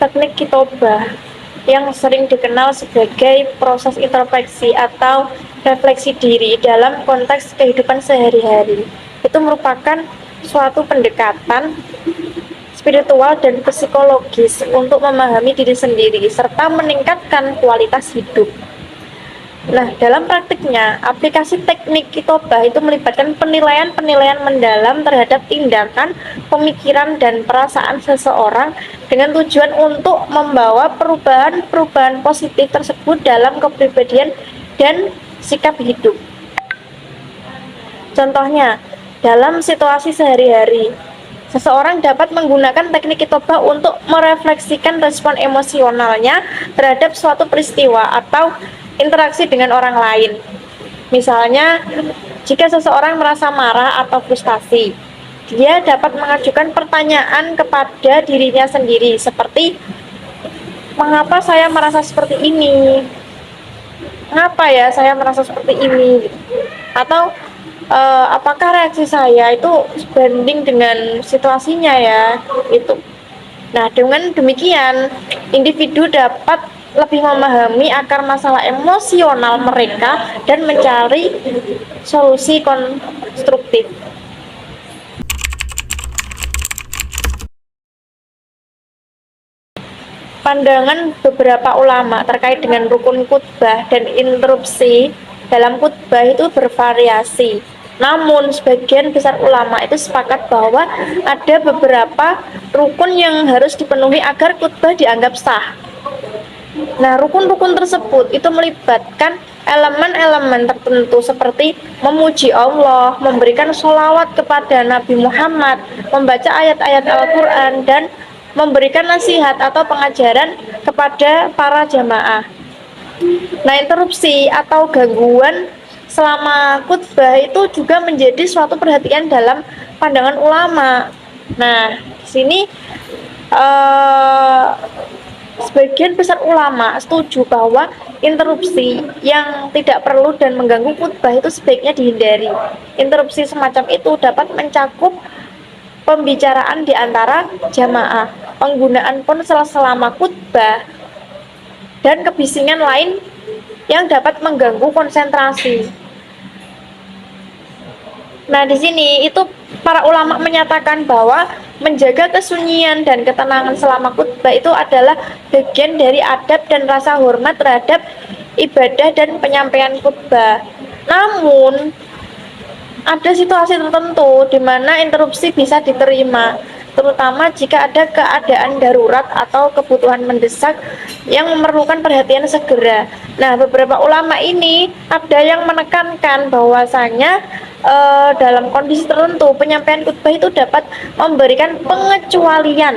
teknik kitobah yang sering dikenal sebagai proses introspeksi atau refleksi diri dalam konteks kehidupan sehari-hari. Itu merupakan suatu pendekatan spiritual dan psikologis untuk memahami diri sendiri serta meningkatkan kualitas hidup. Nah, dalam praktiknya, aplikasi teknik kitobah itu melibatkan penilaian-penilaian mendalam terhadap tindakan, pemikiran, dan perasaan seseorang dengan tujuan untuk membawa perubahan-perubahan positif tersebut dalam kepribadian dan sikap hidup. Contohnya, dalam situasi sehari-hari, seseorang dapat menggunakan teknik kitobah untuk merefleksikan respon emosionalnya terhadap suatu peristiwa atau interaksi dengan orang lain. Misalnya, jika seseorang merasa marah atau frustasi, dia dapat mengajukan pertanyaan kepada dirinya sendiri seperti, mengapa saya merasa seperti ini? Mengapa ya saya merasa seperti ini? Atau apakah reaksi saya itu sebanding dengan situasinya ya? Itu. Nah, dengan demikian, individu dapat lebih memahami akar masalah emosional mereka dan mencari solusi konstruktif. Pandangan beberapa ulama terkait dengan rukun khutbah dan interupsi dalam khutbah itu bervariasi. Namun sebagian besar ulama itu sepakat bahwa ada beberapa rukun yang harus dipenuhi agar khutbah dianggap sah. Nah, rukun-rukun tersebut itu melibatkan elemen-elemen tertentu seperti memuji Allah, memberikan sholawat kepada Nabi Muhammad, membaca ayat-ayat Al-Quran, dan memberikan nasihat atau pengajaran kepada para jamaah. Nah, interupsi atau gangguan selama khutbah itu juga menjadi suatu perhatian dalam pandangan ulama. Nah, di sini sebagian besar ulama setuju bahwa interupsi yang tidak perlu dan mengganggu khutbah itu sebaiknya dihindari. Interupsi semacam itu dapat mencakup pembicaraan di antara jamaah, penggunaan ponsel selama khutbah, dan kebisingan lain yang dapat mengganggu konsentrasi. Nah, di sini itu para ulama menyatakan bahwa menjaga kesunyian dan ketenangan selama khutbah itu adalah bagian dari adab dan rasa hormat terhadap ibadah dan penyampaian khutbah. Namun, ada situasi tertentu di mana interupsi bisa diterima, terutama jika ada keadaan darurat atau kebutuhan mendesak yang memerlukan perhatian segera. Nah, beberapa ulama ini ada yang menekankan bahwasanya dalam kondisi tertentu penyampaian khutbah itu dapat memberikan pengecualian.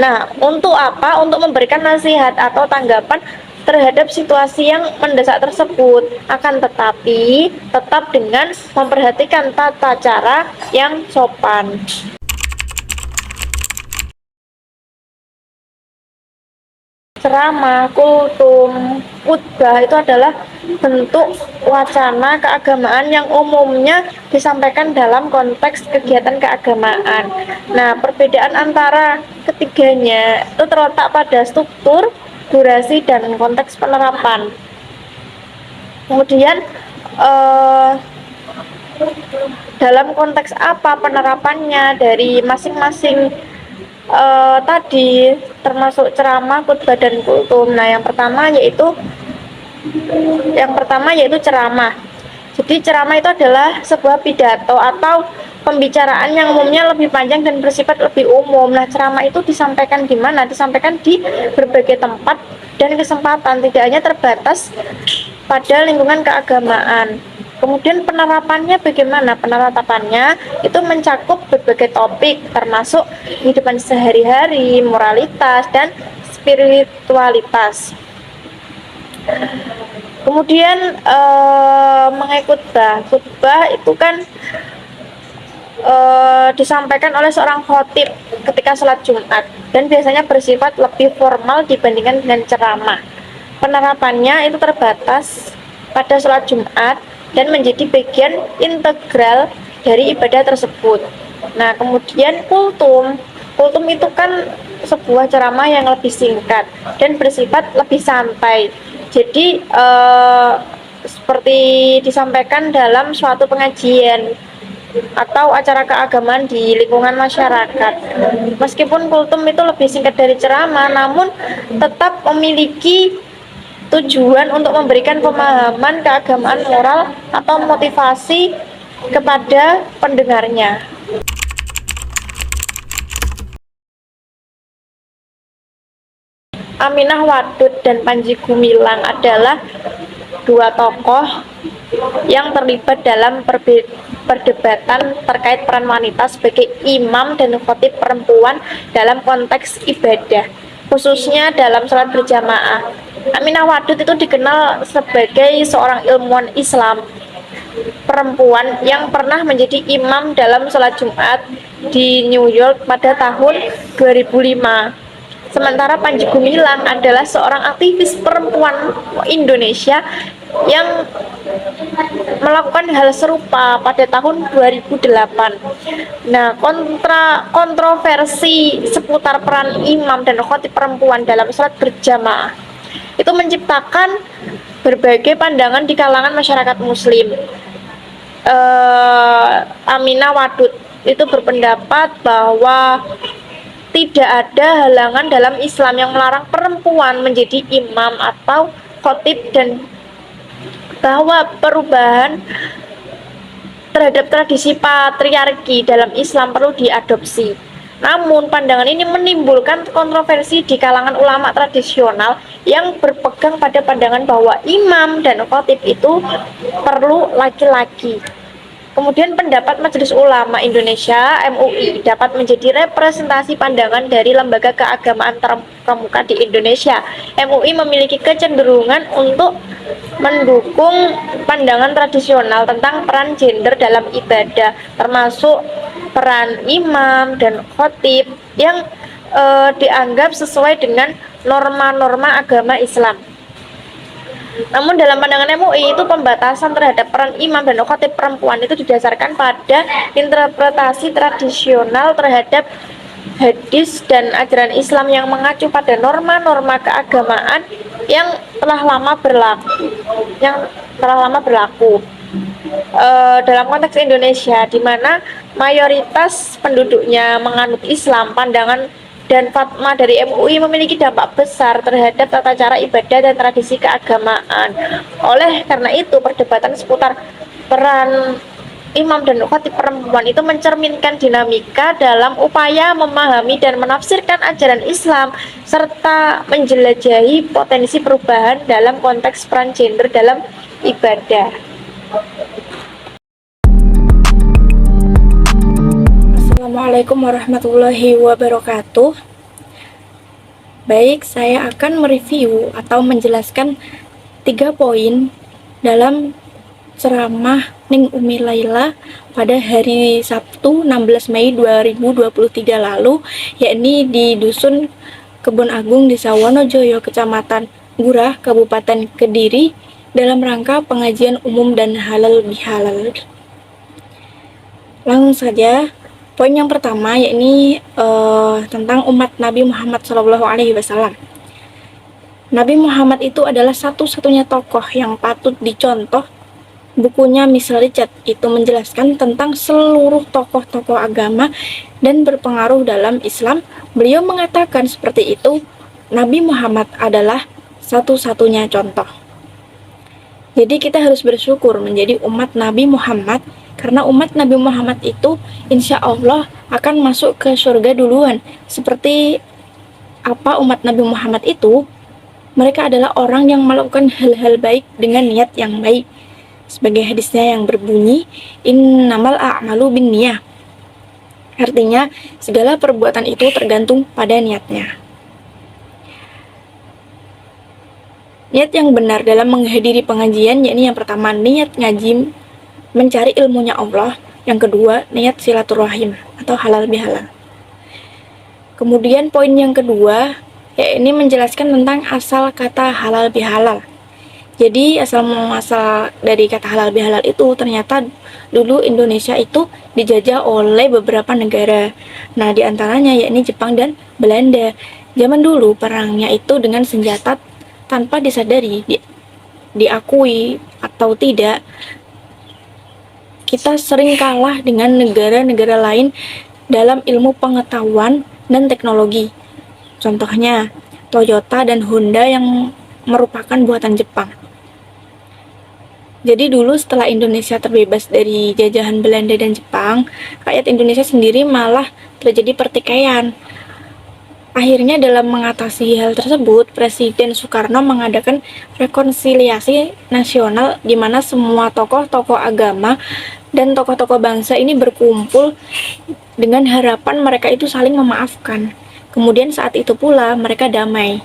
Nah, untuk apa? Untuk memberikan nasihat atau tanggapan terhadap situasi yang mendesak tersebut, akan tetapi tetap dengan memperhatikan tata cara yang sopan. Ceramah, kultum, khutbah itu adalah bentuk wacana keagamaan yang umumnya disampaikan dalam konteks kegiatan keagamaan. Nah, perbedaan antara ketiganya itu terletak pada struktur, durasi, dan konteks penerapan. Kemudian dalam konteks apa penerapannya dari masing-masing tadi, termasuk ceramah, khutbah, dan kultum. Nah, yang pertama yaitu ceramah. Jadi ceramah itu adalah sebuah pidato atau pembicaraan yang umumnya lebih panjang dan bersifat lebih umum. Nah, ceramah itu disampaikan di mana? Disampaikan di berbagai tempat dan kesempatan, tidak hanya terbatas pada lingkungan keagamaan. Kemudian penerapannya bagaimana? Penerapannya itu mencakup berbagai topik, termasuk kehidupan sehari-hari, moralitas, dan spiritualitas. Kemudian mengenai khutbah itu kan disampaikan oleh seorang khotib ketika sholat Jumat dan biasanya bersifat lebih formal dibandingkan dengan ceramah. Penerapannya itu terbatas pada sholat Jumat dan menjadi bagian integral dari ibadah tersebut. Nah, kemudian kultum Kultum itu kan sebuah ceramah yang lebih singkat dan bersifat lebih santai. Jadi seperti disampaikan dalam suatu pengajian atau acara keagamaan di lingkungan masyarakat. Meskipun kultum itu lebih singkat dari ceramah, namun tetap memiliki tujuan untuk memberikan pemahaman keagamaan moral atau motivasi kepada pendengarnya. Aminah Wadud dan Panji Gumilang adalah dua tokoh yang terlibat dalam perdebatan terkait peran wanita sebagai imam dan khotib perempuan dalam konteks ibadah, khususnya dalam sholat berjamaah. Aminah Wadud itu dikenal sebagai seorang ilmuwan Islam perempuan yang pernah menjadi imam dalam sholat Jumat di New York pada tahun 2005. Sementara Panji Gumilang adalah seorang aktivis perempuan Indonesia yang melakukan hal serupa pada tahun 2008. Nah, kontroversi seputar peran imam dan khotib perempuan dalam sholat berjamaah itu menciptakan berbagai pandangan di kalangan masyarakat muslim. Aminah Wadud itu berpendapat bahwa tidak ada halangan dalam Islam yang melarang perempuan menjadi imam atau khotib, dan bahwa perubahan terhadap tradisi patriarki dalam Islam perlu diadopsi. Namun pandangan ini menimbulkan kontroversi di kalangan ulama tradisional yang berpegang pada pandangan bahwa imam dan khotib itu perlu laki-laki. Kemudian pendapat Majelis Ulama Indonesia (MUI) dapat menjadi representasi pandangan dari lembaga keagamaan terkemuka di Indonesia. MUI memiliki kecenderungan untuk mendukung pandangan tradisional tentang peran gender dalam ibadah, termasuk peran imam dan khotib yang dianggap sesuai dengan norma-norma agama Islam. Namun dalam pandangan MUI itu pembatasan terhadap peran imam dan khotib perempuan itu didasarkan pada interpretasi tradisional terhadap hadis dan ajaran Islam yang mengacu pada norma-norma keagamaan yang telah lama berlaku. Dalam konteks Indonesia, di mana mayoritas penduduknya menganut Islam, pandangan dan fatwa dari MUI memiliki dampak besar terhadap tata cara ibadah dan tradisi keagamaan. Oleh karena itu, perdebatan seputar peran imam dan khotib perempuan itu mencerminkan dinamika dalam upaya memahami dan menafsirkan ajaran Islam serta menjelajahi potensi perubahan dalam konteks peran gender dalam ibadah. Assalamualaikum warahmatullahi wabarakatuh. Baik, saya akan mereview atau menjelaskan 3 poin dalam ceramah Ning Umi Laila pada hari Sabtu 16 Mei 2023 lalu, yakni di Dusun Kebon Agung, Desa Wonojoyo, Kecamatan Gurah, Kabupaten Kediri, dalam rangka pengajian umum dan halal bihalal. Langsung saja. Poin yang pertama yakni tentang umat Nabi Muhammad SAW. Nabi Muhammad itu adalah satu-satunya tokoh yang patut dicontoh. Bukunya Misal Richard itu menjelaskan tentang seluruh tokoh-tokoh agama dan berpengaruh dalam Islam. Beliau mengatakan seperti itu, Nabi Muhammad adalah satu-satunya contoh. Jadi kita harus bersyukur menjadi umat Nabi Muhammad, karena umat Nabi Muhammad itu insya Allah akan masuk ke surga duluan. Seperti apa umat Nabi Muhammad itu? Mereka adalah orang yang melakukan hal-hal baik dengan niat yang baik. Sebagai hadisnya yang berbunyi, innamal a'malu binniyah. Artinya, segala perbuatan itu tergantung pada niatnya. Niat yang benar dalam menghadiri pengajian, yakni yang pertama niat ngaji mencari ilmunya Allah, yang kedua niat silaturahim atau halal bihalal. Kemudian poin yang kedua yakni menjelaskan tentang asal kata halal bihalal. Jadi asal muasal dari kata halal bihalal itu ternyata dulu Indonesia itu dijajah oleh beberapa negara. Nah, diantaranya yakni Jepang dan Belanda. Zaman dulu perangnya itu dengan senjata tanpa disadari, diakui atau tidak, kita sering kalah dengan negara-negara lain dalam ilmu pengetahuan dan teknologi. Contohnya, Toyota dan Honda yang merupakan buatan Jepang. Jadi dulu setelah Indonesia terbebas dari jajahan Belanda dan Jepang, rakyat Indonesia sendiri malah terjadi pertikaian. Akhirnya dalam mengatasi hal tersebut, Presiden Soekarno mengadakan rekonsiliasi nasional di mana semua tokoh-tokoh agama dan tokoh-tokoh bangsa ini berkumpul dengan harapan mereka itu saling memaafkan. Kemudian saat itu pula mereka damai.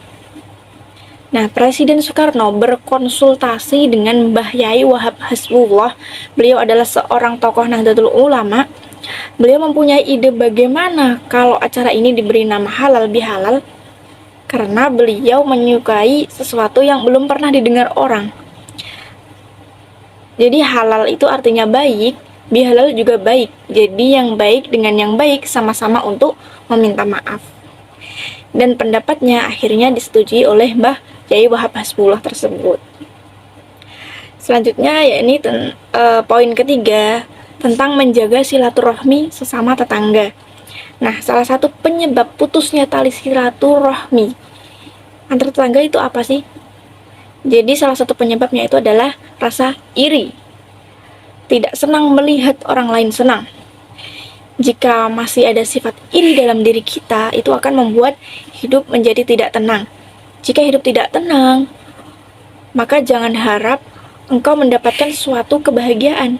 Nah, Presiden Soekarno berkonsultasi dengan Mbah Yai Wahab Hasbullah. Beliau adalah seorang tokoh Nahdlatul Ulama. Beliau mempunyai ide bagaimana kalau acara ini diberi nama halal bihalal karena beliau menyukai sesuatu yang belum pernah didengar orang. Jadi halal itu artinya baik, bihalal juga baik. Jadi yang baik dengan yang baik sama-sama untuk meminta maaf. Dan pendapatnya akhirnya disetujui oleh Mbah Yai Wahab Hasbullah tersebut. Selanjutnya yakni poin ketiga tentang menjaga silaturahmi sesama tetangga. Nah, salah satu penyebab putusnya tali silaturahmi antar tetangga itu apa sih? Jadi salah satu penyebabnya itu adalah rasa iri. Tidak senang melihat orang lain senang. Jika masih ada sifat iri dalam diri kita, itu akan membuat hidup menjadi tidak tenang. Jika hidup tidak tenang, maka jangan harap engkau mendapatkan suatu kebahagiaan.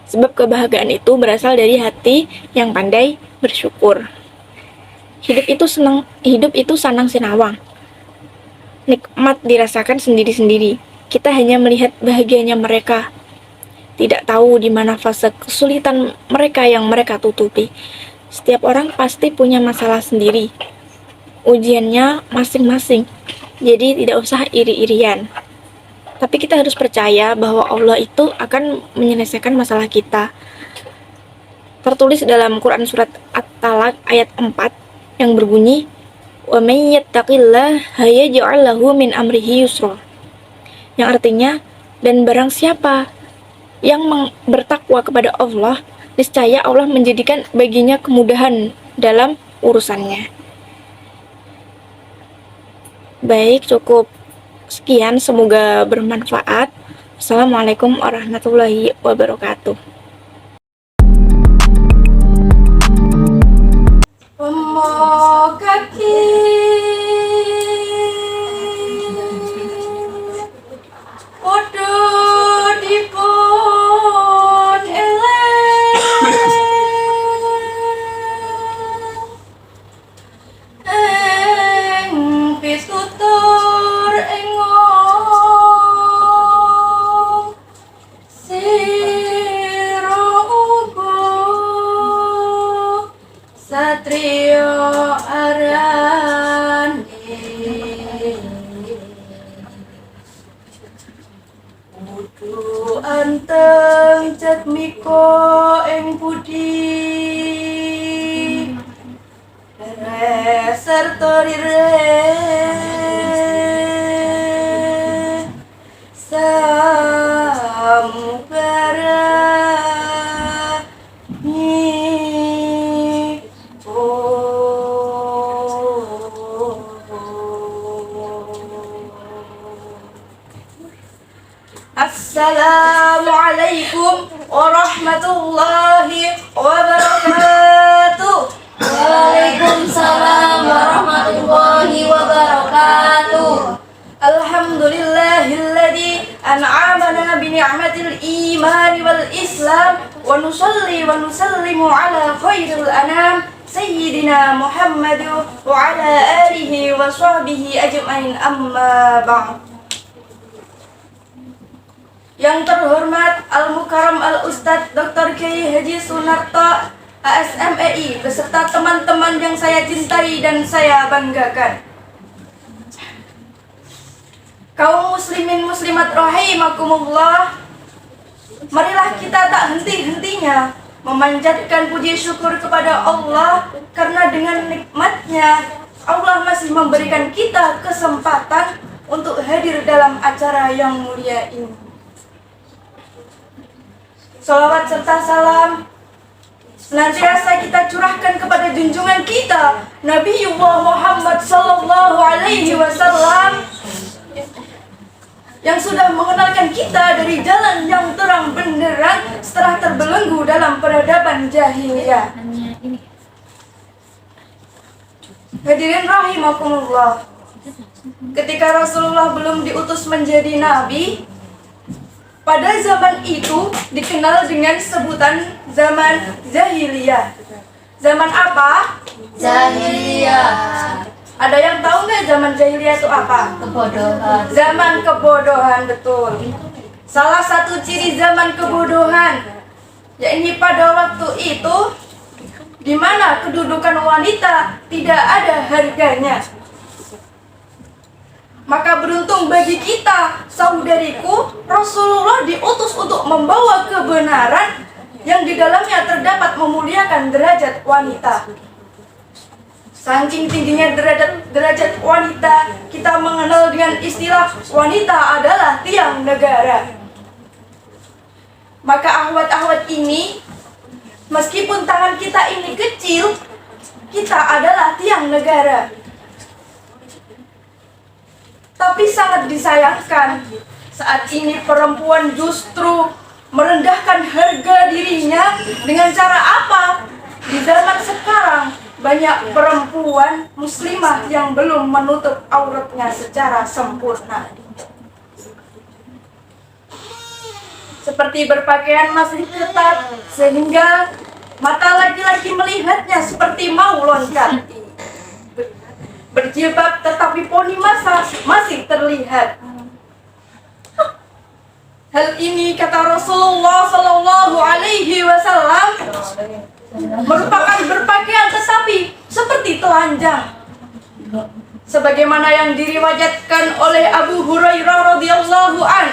Sebab kebahagiaan itu berasal dari hati yang pandai bersyukur. Hidup itu sanang sinawang. Nikmat dirasakan sendiri-sendiri. Kita hanya melihat bahagianya mereka. Tidak tahu di mana fase kesulitan mereka yang mereka tutupi. Setiap orang pasti punya masalah sendiri. Ujiannya masing-masing. Jadi tidak usah iri-irian. Tapi kita harus percaya bahwa Allah itu akan menyelesaikan masalah kita. Tertulis dalam Quran surat At-Talaq ayat 4 yang berbunyi, "Wa may yattaqillaha yaj'al lahu min amrihi yusra." Yang artinya, dan barang siapa yang bertakwa kepada Allah, niscaya Allah menjadikan baginya kemudahan dalam urusannya. Baik, cukup sekian, semoga bermanfaat. Assalamualaikum warahmatullahi wabarakatuh. Kaki podo dipun eleng ing pitutur engong sira uga satrio arane kudu anteng jatmiko ing budi serta rire samubara Assalamualaikum warahmatullahi wabarakatuh. Waalaikumsalam warahmatullahi wabarakatuh. Alhamdulillahilladzi an'amana bi ni'matil iman wal islam wa nusalli wa nusallimu ala khairil anam sayyidina Muhammad wa ala alihi wa sahbihi ajmain, amma ba'd. Yang terhormat Al-Mukarram Al-Ustadz Dr. Kiai Haji Sunarto ASMEI beserta teman-teman yang saya cintai dan saya banggakan. Kaum muslimin muslimat rahimakumullah, marilah kita tak henti-hentinya memanjatkan puji syukur kepada Allah, karena dengan nikmatnya Allah masih memberikan kita kesempatan untuk hadir dalam acara yang mulia ini. Salawat serta salam senantiasa kita curahkan kepada junjungan kita Nabiullah Muhammad sallallahu alaihi wasallam yang sudah mengenalkan kita dari jalan yang terang benderang setelah terbelenggu dalam peradaban jahiliyah. Hadirin rahimakumullah, ketika Rasulullah belum diutus menjadi nabi, pada zaman itu dikenal dengan sebutan zaman jahiliyah. Zaman apa? Jahiliyah. Ada yang tahu nggak zaman jahiliyah itu apa? Kebodohan. Zaman kebodohan, betul. Salah satu ciri zaman kebodohan, yakni pada waktu itu di mana kedudukan wanita tidak ada harganya. Maka beruntung bagi kita, saudariku, Rasulullah diutus untuk membawa kebenaran yang di dalamnya terdapat memuliakan derajat wanita. Saking tingginya derajat wanita, kita mengenal dengan istilah wanita adalah tiang negara. Maka ahwat-ahwat ini, meskipun tangan kita ini kecil, kita adalah tiang negara. Tapi sangat disayangkan, saat ini perempuan justru merendahkan harga dirinya dengan cara apa? Di zaman sekarang, banyak perempuan muslimah yang belum menutup auratnya secara sempurna. Seperti berpakaian masih ketat, sehingga mata laki-laki melihatnya seperti mau loncat. Berjilbab tetapi poni masa masih terlihat. Hal ini kata Rasulullah Sallallahu Alaihi Wasallam merupakan berpakaian tetapi seperti telanjang, sebagaimana yang diriwayatkan oleh Abu Hurairah radhiyallahu an,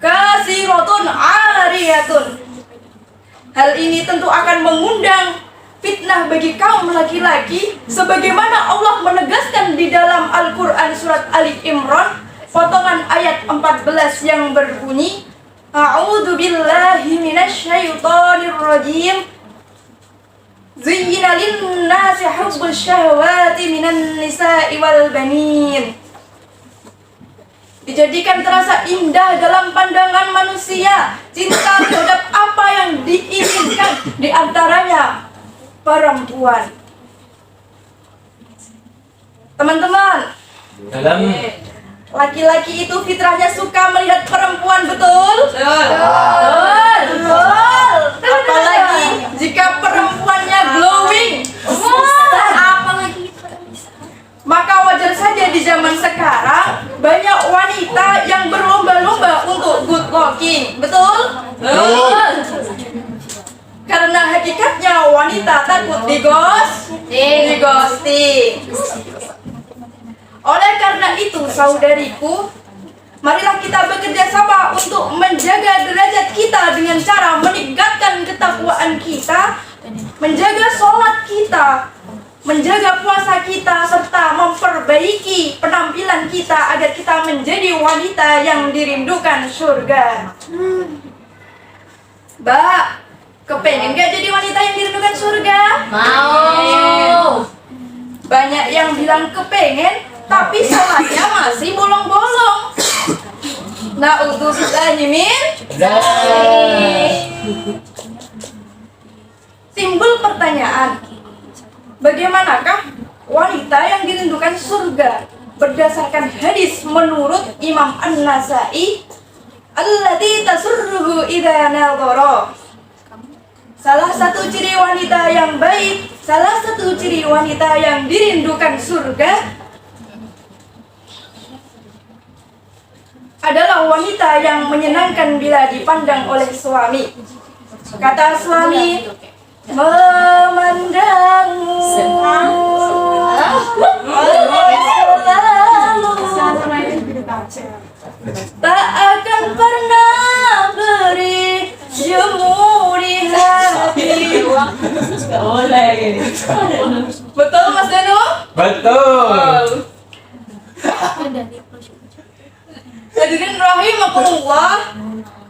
kasiratun ariyatun. Hal ini tentu akan mengundang fitnah bagi kaum laki-laki, sebagaimana Allah menegaskan di dalam Al-Quran surat Ali Imran potongan ayat 14 yang berbunyi, A'udzu billahi minasyaitonir rajim. Zuyyina lin-nasi hubbus syahawati minan nisa'i wal banin. Dijadikan terasa indah dalam pandangan manusia cinta terhadap apa yang diinginkan, di antaranya perempuan. Teman-teman, laki-laki itu fitrahnya suka melihat perempuan, betul? Betul. Apalagi jika perempuannya glowing. Maka wajar saja di zaman sekarang banyak wanita yang berlomba-lomba untuk good looking, betul? Karena hakikatnya wanita takut digosting. Oleh karena itu, saudariku, marilah kita bekerja sama untuk menjaga derajat kita dengan cara meningkatkan ketakwaan kita, menjaga sholat kita, menjaga puasa kita, serta memperbaiki penampilan kita agar kita menjadi wanita yang dirindukan surga. Mbak, kepengen gak jadi wanita yang dirindukan surga? Mau. Banyak yang bilang kepengen, tapi sholatnya masih bolong-bolong. Na'udzubillahi min dzalik. Timbul pertanyaan, bagaimanakah wanita yang dirindukan surga? Berdasarkan hadis menurut Imam An-Nasai, allati tasurruhu idza nadhara. Salah satu ciri wanita yang baik, salah satu ciri wanita yang dirindukan surga adalah wanita yang menyenangkan bila dipandang oleh suami. Kata suami, memandangmu selalu Betul Mas Danu? Betul. Hadirin rahimakumullah,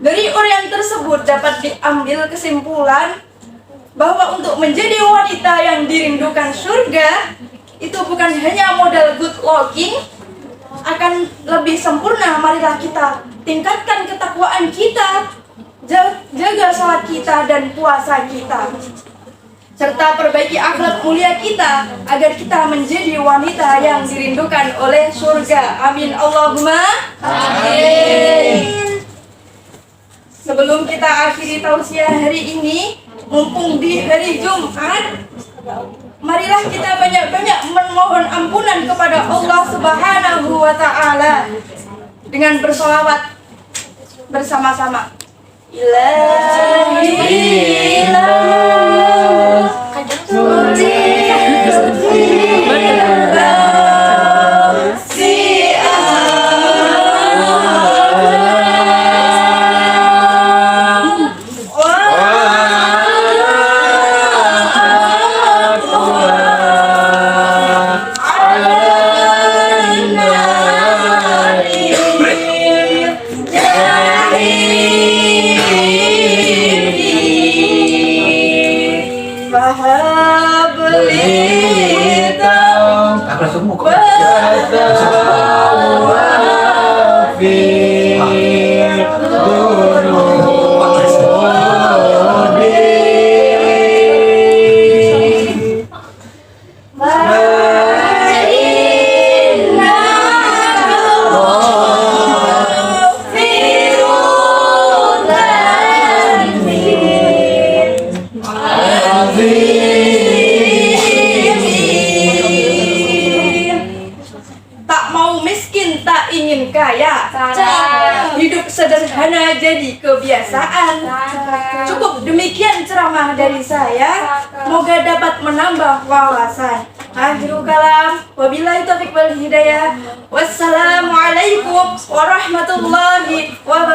dari uraian tersebut dapat diambil kesimpulan bahwa untuk menjadi wanita yang dirindukan surga itu bukan hanya modal good looking, akan lebih sempurna. Marilah kita tingkatkan ketakwaan kita, jaga sholat kita dan puasa kita, serta perbaiki akhlak mulia kita agar kita menjadi wanita yang dirindukan oleh surga. Amin Allahumma amin. Sebelum kita akhiri tausiah hari ini, mumpung di hari Jumat, marilah kita banyak-banyak memohon ampunan kepada Allah Subhanahu wa Ta'ala dengan bersolawat bersama-sama. Ilahi sederhana jadi kebiasaan. Cukup demikian ceramah dari saya. Moga dapat menambah wawasan. Akhirul kalam, wabillahi taufiq wal hidayah. Wassalamualaikum warahmatullahi wabarakatuh.